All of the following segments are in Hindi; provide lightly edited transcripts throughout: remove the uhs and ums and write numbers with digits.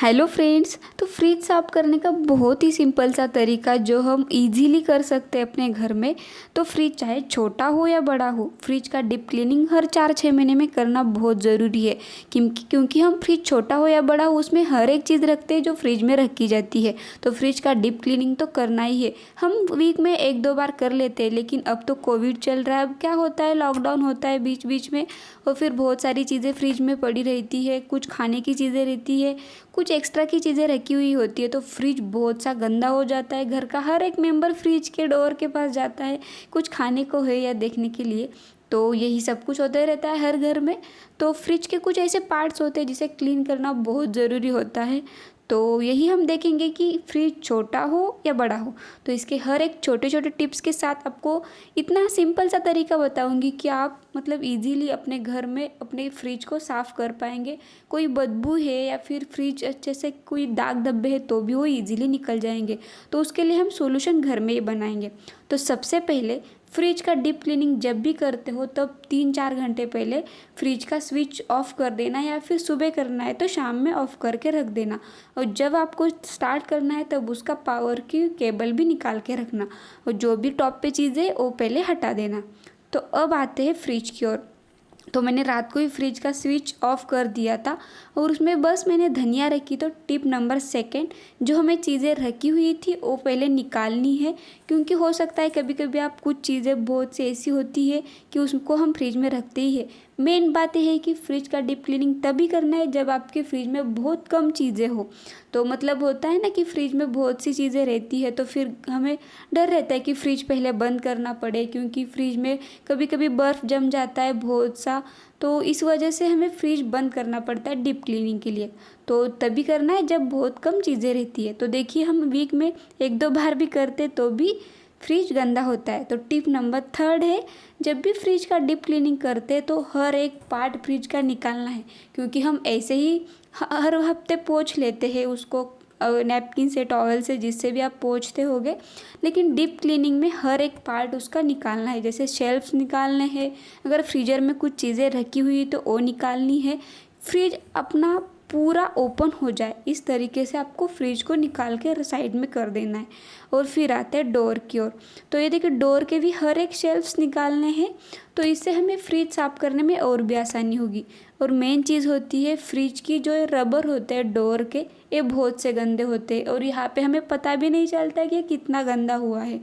Hello friends. तो फ्रिज साफ़ करने का बहुत ही सिंपल सा तरीका जो हम इजीली कर सकते हैं अपने घर में। तो फ्रिज चाहे छोटा हो या बड़ा हो, फ्रिज का डीप क्लीनिंग हर 4-6 महीने में करना बहुत ज़रूरी है। क्योंकि हम फ्रिज छोटा हो या बड़ा हो उसमें हर एक चीज़ रखते हैं जो फ्रिज में रखी जाती है। तो फ्रिज का डीप क्लीनिंग तो करना ही है। हम वीक में 1-2 बार कर लेते हैं, लेकिन अब तो कोविड चल रहा है। अब क्या होता है, लॉकडाउन होता है बीच बीच में, और फिर बहुत सारी चीज़ें फ्रिज में पड़ी रहती है। कुछ खाने की चीज़ें रहती है, कुछ एक्स्ट्रा की चीज़ें रखी हुई होती है, तो फ्रिज बहुत सा गंदा हो जाता है। घर का हर एक मेंबर फ्रिज के डोर के पास जाता है, कुछ खाने को है या देखने के लिए। तो यही सब कुछ होता ही रहता है हर घर में। तो फ्रिज के कुछ ऐसे पार्ट्स होते हैं जिसे क्लीन करना बहुत ज़रूरी होता है। तो यही हम देखेंगे कि फ्रिज छोटा हो या बड़ा हो, तो इसके हर एक छोटे छोटे टिप्स के साथ आपको इतना सिंपल सा तरीका बताऊंगी कि आप मतलब इजीली अपने घर में अपने फ्रिज को साफ़ कर पाएंगे। कोई बदबू है या फिर फ्रिज अच्छे से कोई दाग धब्बे है तो भी वो इजीली निकल जाएंगे। तो उसके लिए हम सॉल्यूशन घर में ही बनाएंगे। तो सबसे पहले फ्रिज का डीप क्लीनिंग जब भी करते हो तब 3-4 घंटे पहले फ्रिज का स्विच ऑफ कर देना, या फिर सुबह करना है तो शाम में ऑफ करके रख देना। और जब आपको स्टार्ट करना है तब उसका पावर की केबल भी निकाल के रखना, और जो भी टॉप पे चीज़ है वो पहले हटा देना। तो अब आते हैं फ्रिज की ओर। तो मैंने रात को ही फ्रिज का स्विच ऑफ कर दिया था, और उसमें बस मैंने धनिया रखी। तो टिप नंबर सेकंड, जो हमें चीज़ें रखी हुई थी वो पहले निकालनी है। क्योंकि हो सकता है कभी कभी आप कुछ चीज़ें बहुत सी ऐसी होती है कि उसको हम फ्रिज में रखते ही है। मेन बात यह है कि फ्रिज का डीप क्लीनिंग तभी करना है जब आपके फ्रिज में बहुत कम चीज़ें हो। तो मतलब होता है ना कि फ्रिज में बहुत सी चीज़ें रहती है, तो फिर हमें डर रहता है कि फ्रिज पहले बंद करना पड़े, क्योंकि फ्रिज में कभी कभी बर्फ़ जम जाता है बहुत सा। तो इस वजह से हमें फ्रिज बंद करना पड़ता है डीप क्लीनिंग के लिए। तो तभी करना है जब बहुत कम चीज़ें रहती है। तो देखिए, हम वीक में 1-2 बार भी करते तो भी फ्रिज गंदा होता है। तो टिप नंबर थर्ड है, जब भी फ्रिज का डीप क्लीनिंग करते हैं तो हर एक पार्ट फ्रिज का निकालना है। क्योंकि हम ऐसे ही हर हफ्ते पोंछ लेते हैं उसको नैपकिन से, टॉवल से, जिससे भी आप पोंछते होगे। लेकिन डीप क्लीनिंग में हर एक पार्ट उसका निकालना है। जैसे शेल्फ्स निकालने हैं, अगर फ्रीजर में कुछ चीज़ें रखी हुई तो वो निकालनी है। फ्रिज अपना पूरा ओपन हो जाए इस तरीके से आपको फ्रिज को निकाल के साइड में कर देना है। और फिर आते हैं डोर की ओर। तो ये देखिए, डोर के भी हर एक शेल्फ्स निकालने हैं। तो इससे हमें फ्रिज साफ़ करने में और भी आसानी होगी। और मेन चीज़ होती है फ्रिज की, जो रबर होते हैं डोर के, ये बहुत से गंदे होते हैं, और यहाँ पे हमें पता भी नहीं चलता कि ये कितना गंदा हुआ है।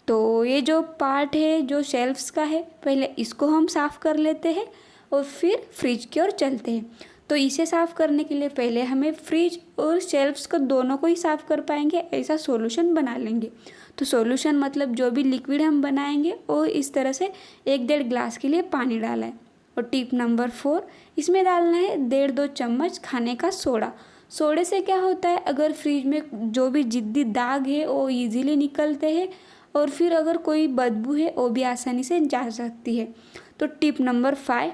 तो ये जो पार्ट है जो शेल्फ्स का है, पहले इसको हम साफ़ कर लेते हैं और फिर फ्रिज की ओर चलते हैं। तो इसे साफ़ करने के लिए पहले हमें फ्रिज और शेल्फ्स को दोनों को ही साफ़ कर पाएंगे ऐसा सॉल्यूशन बना लेंगे। तो सॉल्यूशन मतलब जो भी लिक्विड हम बनाएंगे वो इस तरह से 1-1.5 ग्लास के लिए पानी डाला है। और टिप नंबर 4, इसमें डालना है 1.5-2 चम्मच खाने का सोडा। सोडे से क्या होता है, अगर फ्रिज में जो भी जिद्दी दाग है वो ईजीली निकलते हैं, और फिर अगर कोई बदबू है वो भी आसानी से जा सकती है। तो टिप नंबर 5,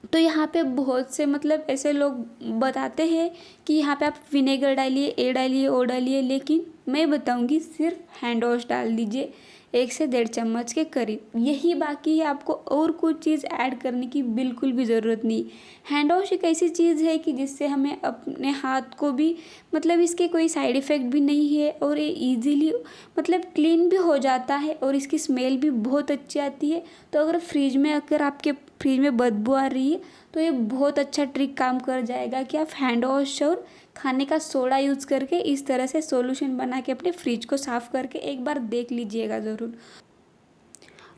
तो यहाँ पे बहुत से मतलब ऐसे लोग बताते हैं कि यहाँ पे आप विनेगर डालिए, ये डालिए, वो डालिए, लेकिन मैं बताऊँगी सिर्फ हैंड वॉश डाल दीजिए 1 से 1.5 चम्मच के करीब, यही बाकी है। आपको और कुछ चीज़ ऐड करने की बिल्कुल भी ज़रूरत नहीं। हैंड वॉश एक ऐसी चीज़ है कि जिससे हमें अपने हाथ को भी मतलब इसके कोई साइड इफ़ेक्ट भी नहीं है, और ये ईजीली मतलब क्लीन भी हो जाता है, और इसकी स्मेल भी बहुत अच्छी आती है। तो अगर आपके फ्रिज में बदबू आ रही है तो ये बहुत अच्छा ट्रिक काम कर जाएगा कि आप हैंड वॉश और खाने का सोडा यूज़ करके इस तरह से सॉल्यूशन बना के अपने फ्रिज को साफ़ करके एक बार देख लीजिएगा ज़रूर।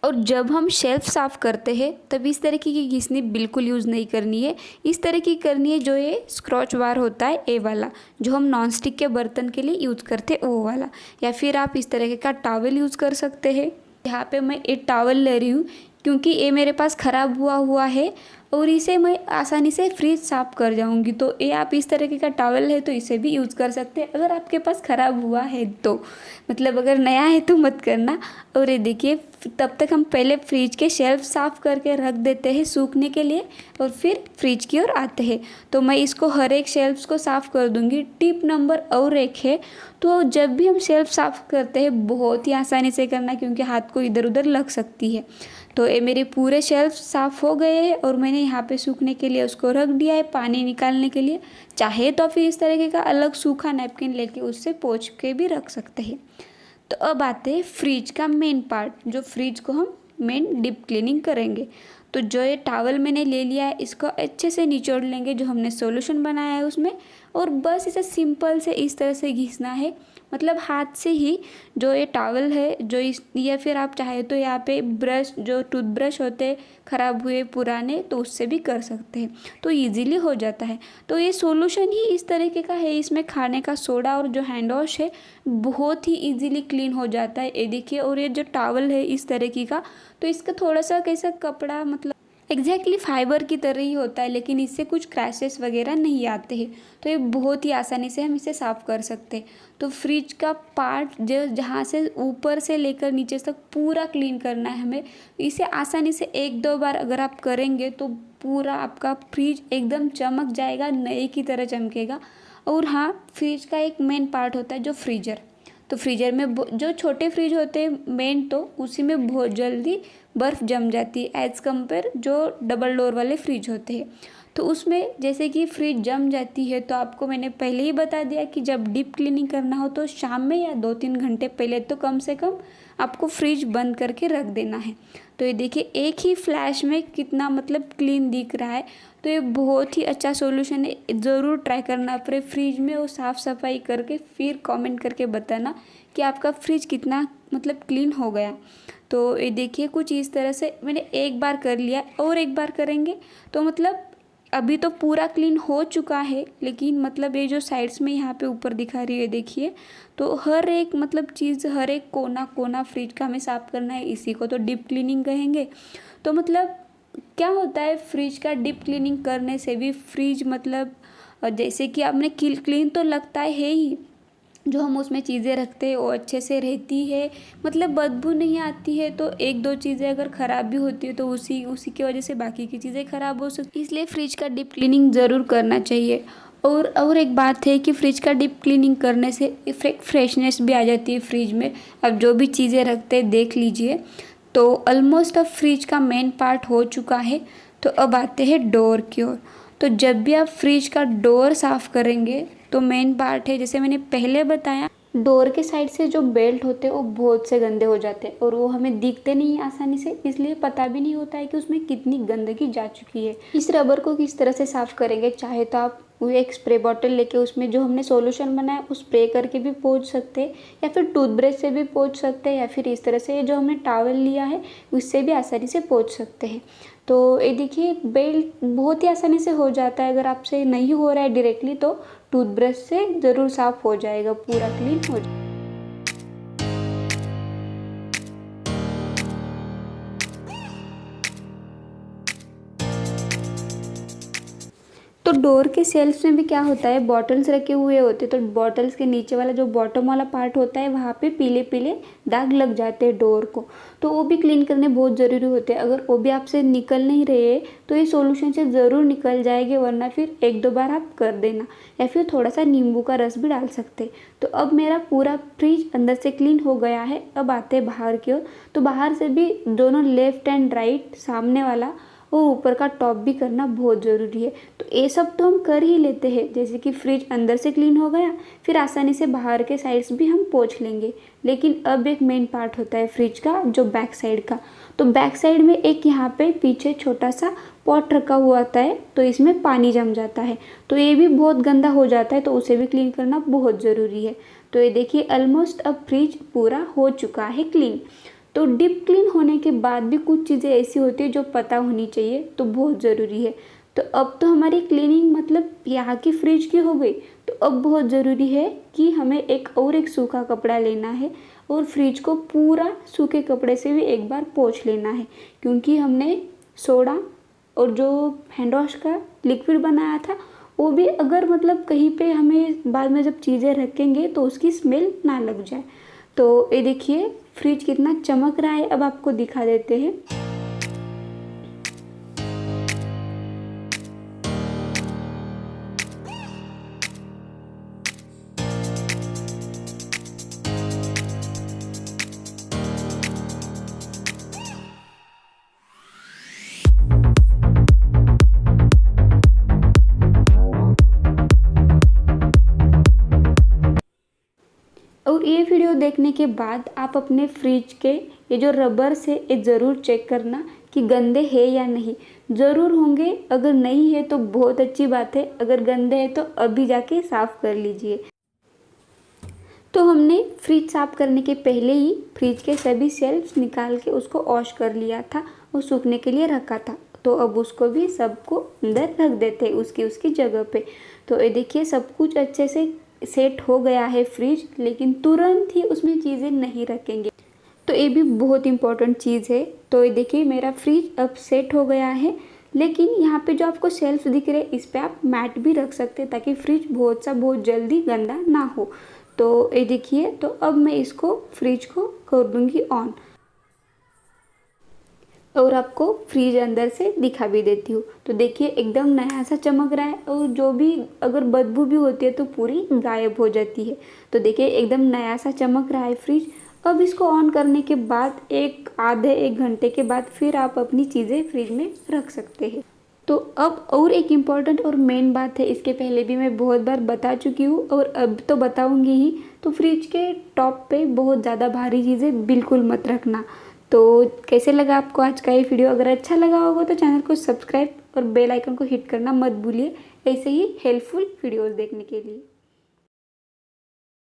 और जब हम शेल्फ साफ़ करते हैं तब इस तरीके की घिसनी बिल्कुल यूज़ नहीं करनी है। इस तरह की करनी है जो ये स्क्रॉच बार होता है, ए वाला, जो हम नॉन स्टिक के बर्तन के लिए यूज़ करते हैं वो वाला। या फिर आप इस तरीके का टॉवल यूज़ कर सकते हैं। यहाँ पे मैं एक टॉवल ले रही हूँ क्योंकि ये मेरे पास ख़राब हुआ है, और इसे मैं आसानी से फ्रिज साफ़ कर जाऊंगी। तो ये आप इस तरीके का टॉवल है तो इसे भी यूज़ कर सकते हैं अगर आपके पास ख़राब हुआ है तो, मतलब अगर नया है तो मत करना। और ये देखिए, तब तक हम पहले फ्रिज के शेल्फ साफ़ करके रख देते हैं सूखने के लिए, और फिर फ्रिज की ओर आते हैं। तो मैं इसको हर एक शेल्फ्स को साफ़ कर दूंगी। टिप नंबर और एक है, तो जब भी हम शेल्फ साफ़ करते हैं बहुत ही आसानी से करना, क्योंकि हाथ को इधर उधर लग सकती है। तो ये मेरे पूरे शेल्फ साफ़ हो गए हैं और मैंने यहाँ पे सूखने के लिए उसको रख दिया है पानी निकालने के लिए। चाहे तो फिर इस तरीके का अलग सूखा नैपकिन लेके उससे पोंछ के भी रख सकते हैं। तो अब आते हैं फ्रिज का मेन पार्ट, जो फ्रिज को हम मेन डीप क्लीनिंग करेंगे। तो जो ये टॉवल मैंने ले लिया है इसको अच्छे से निचोड़ लेंगे जो हमने सॉल्यूशन बनाया है उसमें, और बस इसे सिंपल से इस तरह से घिसना है, मतलब हाथ से ही। जो ये टॉवल है जो इस, या फिर आप चाहे तो यहाँ पे ब्रश, जो टूथब्रश होते ख़राब हुए पुराने, तो उससे भी कर सकते हैं, तो इजीली हो जाता है। तो ये सॉल्यूशन ही इस तरीके का है, इसमें खाने का सोडा और जो हैंड वॉश है बहुत ही इजीली क्लीन हो जाता है, ये देखिए। और ये जो टॉवल है इस तरीके का, तो इसका थोड़ा सा कैसा कपड़ा, मतलब एग्जैक्टली फाइबर की तरह ही होता है, लेकिन इससे कुछ क्रैशेस वगैरह नहीं आते हैं। तो ये बहुत ही आसानी से हम इसे साफ़ कर सकते हैं। तो फ्रिज का पार्ट जो जहाँ से ऊपर से लेकर नीचे तक पूरा क्लीन करना है हमें। इसे आसानी से 1-2 बार अगर आप करेंगे तो पूरा आपका फ्रिज एकदम चमक जाएगा, नए की तरह चमकेगा। और हाँ, फ्रिज का एक मेन पार्ट होता है जो फ्रीजर। तो फ्रीजर में जो छोटे फ्रिज होते हैं मेन, तो उसी में बहुत जल्दी बर्फ़ जम जाती है एज़ कम्पेयर जो डबल डोर वाले फ्रिज होते हैं। तो उसमें जैसे कि फ्रिज जम जाती है, तो आपको मैंने पहले ही बता दिया कि जब डीप क्लीनिंग करना हो तो शाम में या 2-3 घंटे पहले तो कम से कम आपको फ्रिज बंद करके रख देना है। तो ये देखिए एक ही फ्लैश में कितना मतलब क्लीन दिख रहा है। तो ये बहुत ही अच्छा सॉल्यूशन है, ज़रूर ट्राई करना अपने फ्रिज में और साफ़ सफाई करके फिर कमेंट करके बताना कि आपका फ्रिज कितना मतलब क्लीन हो गया। तो ये देखिए कुछ इस तरह से मैंने एक बार कर लिया और एक बार करेंगे तो मतलब अभी तो पूरा क्लीन हो चुका है, लेकिन मतलब ये जो साइड्स में यहाँ पे ऊपर दिखा रही है देखिए, तो हर एक मतलब चीज़, हर एक कोना कोना फ्रिज का हमें साफ़ करना है, इसी को तो डीप क्लीनिंग कहेंगे। तो मतलब क्या होता है फ्रिज का डीप क्लीनिंग करने से भी फ्रिज मतलब जैसे कि आपने क्लीन तो लगता है ही, जो हम उसमें चीज़ें रखते हैं वो अच्छे से रहती है, मतलब बदबू नहीं आती है। तो 1-2 चीज़ें अगर ख़राब भी होती है तो उसी की वजह से बाकी की चीज़ें ख़राब हो सकती है, इसलिए फ्रिज का डीप क्लीनिंग ज़रूर करना चाहिए। और एक बात है कि फ्रिज का डीप क्लीनिंग करने से फ्रेशनेस भी आ जाती है फ्रिज में। अब जो भी चीज़ें रखते हैं देख लीजिए। तो ऑलमोस्ट अब फ्रिज का मेन पार्ट हो चुका है। तो अब आते हैं डोर की ओर। तो जब भी आप फ्रिज का डोर साफ़ करेंगे तो मेन पार्ट है, जैसे मैंने पहले बताया, डोर के साइड से जो बेल्ट होते हैं वो बहुत से गंदे हो जाते हैं और वो हमें दिखते नहीं है आसानी से, इसलिए पता भी नहीं होता है कि उसमें कितनी गंदगी जा चुकी है। इस रबर को किस तरह से साफ़ करेंगे, चाहे तो आप वो एक स्प्रे बॉटल लेके उसमें जो हमने सॉल्यूशन बनाया उस स्प्रे करके भी पोंछ सकते हैं, या फिर टूथब्रश से भी पोंछ सकते हैं, या फिर इस तरह से जो हमने टॉवल लिया है उससे भी आसानी से पोंछ सकते हैं। तो ये देखिए बेल्ट बहुत ही आसानी से हो जाता है, अगर आपसे नहीं हो रहा है डायरेक्टली तो टूथब्रश से ज़रूर साफ़ हो जाएगा, पूरा क्लीन हो जाएगा। तो डोर के सेल्फ में भी क्या होता है, बॉटल्स रखे हुए होते हैं, तो बॉटल्स के नीचे वाला जो बॉटम वाला पार्ट होता है वहाँ पे पीले पीले दाग लग जाते हैं डोर को, तो वो भी क्लीन करने बहुत ज़रूरी होते हैं। अगर वो भी आपसे निकल नहीं रहे तो ये सॉल्यूशन से ज़रूर निकल जाएंगे, वरना फिर 1-2 बार आप कर देना, या फिर थोड़ा सा नींबू का रस भी डाल सकते हैं। तो अब मेरा पूरा फ्रिज अंदर से क्लीन हो गया है। अब आते हैं बाहर की ओर। तो बाहर से भी दोनों लेफ़्ट एंड राइट, सामने वाला और ऊपर का टॉप भी करना बहुत ज़रूरी है। तो ये सब तो हम कर ही लेते हैं, जैसे कि फ्रिज अंदर से क्लीन हो गया, फिर आसानी से बाहर के साइड्स भी हम पोंछ लेंगे। लेकिन अब एक मेन पार्ट होता है फ्रिज का, जो बैक साइड का। तो बैक साइड में एक यहाँ पे पीछे छोटा सा पॉट रखा हुआ होता है, तो इसमें पानी जम जाता है, तो ये भी बहुत गंदा हो जाता है, तो उसे भी क्लीन करना बहुत ज़रूरी है। तो ये देखिए ऑलमोस्ट अब फ्रिज पूरा हो चुका है क्लीन। तो डीप क्लीन होने के बाद भी कुछ चीज़ें ऐसी होती है जो पता होनी चाहिए, तो बहुत ज़रूरी है। तो अब तो हमारी क्लीनिंग मतलब यहाँ की फ्रिज की हो गई, तो अब बहुत ज़रूरी है कि हमें एक सूखा कपड़ा लेना है और फ्रिज को पूरा सूखे कपड़े से भी एक बार पोंछ लेना है, क्योंकि हमने सोडा और जो हैंड वॉश का लिक्विड बनाया था वो भी अगर मतलब कहीं पे हमें बाद में जब चीज़ें रखेंगे तो उसकी स्मेल ना लग जाए। तो ये देखिए फ्रिज कितना चमक रहा है, अब आपको दिखा देते हैं। ये वीडियो देखने के बाद आप अपने फ्रिज के ये जो रबर से ये ज़रूर चेक करना कि गंदे है या नहीं। ज़रूर होंगे, अगर नहीं है तो बहुत अच्छी बात है, अगर गंदे हैं तो अभी जाके साफ़ कर लीजिए। तो हमने फ्रिज साफ़ करने के पहले ही फ्रिज के सभी शेल्फ्स निकाल के उसको वॉश कर लिया था और सूखने के लिए रखा था। तो अब उसको भी सबको अंदर रख देते हैं उसकी उसकी जगह पे। तो ये देखिए सब कुछ अच्छे से सेट हो गया है फ्रिज, लेकिन तुरंत ही उसमें चीज़ें नहीं रखेंगे। तो ये भी बहुत इम्पोर्टेंट चीज़ है। तो ये देखिए मेरा फ्रिज अब सेट हो गया है, लेकिन यहाँ पे जो आपको शेल्फ दिख रहे हैं इस पर आप मैट भी रख सकते हैं ताकि फ्रिज बहुत जल्दी गंदा ना हो। तो ये देखिए, तो अब मैं इसको फ्रिज को कर दूँगी ऑन और आपको फ्रिज अंदर से दिखा भी देती हूँ। तो देखिए एकदम नया सा चमक रहा है और जो भी अगर बदबू भी होती है तो पूरी गायब हो जाती है। तो देखिए एकदम नया सा चमक रहा है फ्रिज। अब इसको ऑन करने के बाद आधे एक घंटे के बाद फिर आप अपनी चीज़ें फ्रिज में रख सकते हैं। तो अब और एक इम्पॉर्टेंट और मेन बात है, इसके पहले भी मैं बहुत बार बता चुकी हूँ और अब तो बताऊँगी ही। तो फ्रिज के टॉप पे बहुत ज़्यादा भारी चीज़ें बिल्कुल मत रखना। तो कैसे लगा आपको आज का ये वीडियो? अगर अच्छा लगा होगा तो चैनल को सब्सक्राइब और बेल आइकन को हिट करना मत भूलिए ऐसे ही हेल्पफुल वीडियोस देखने के लिए।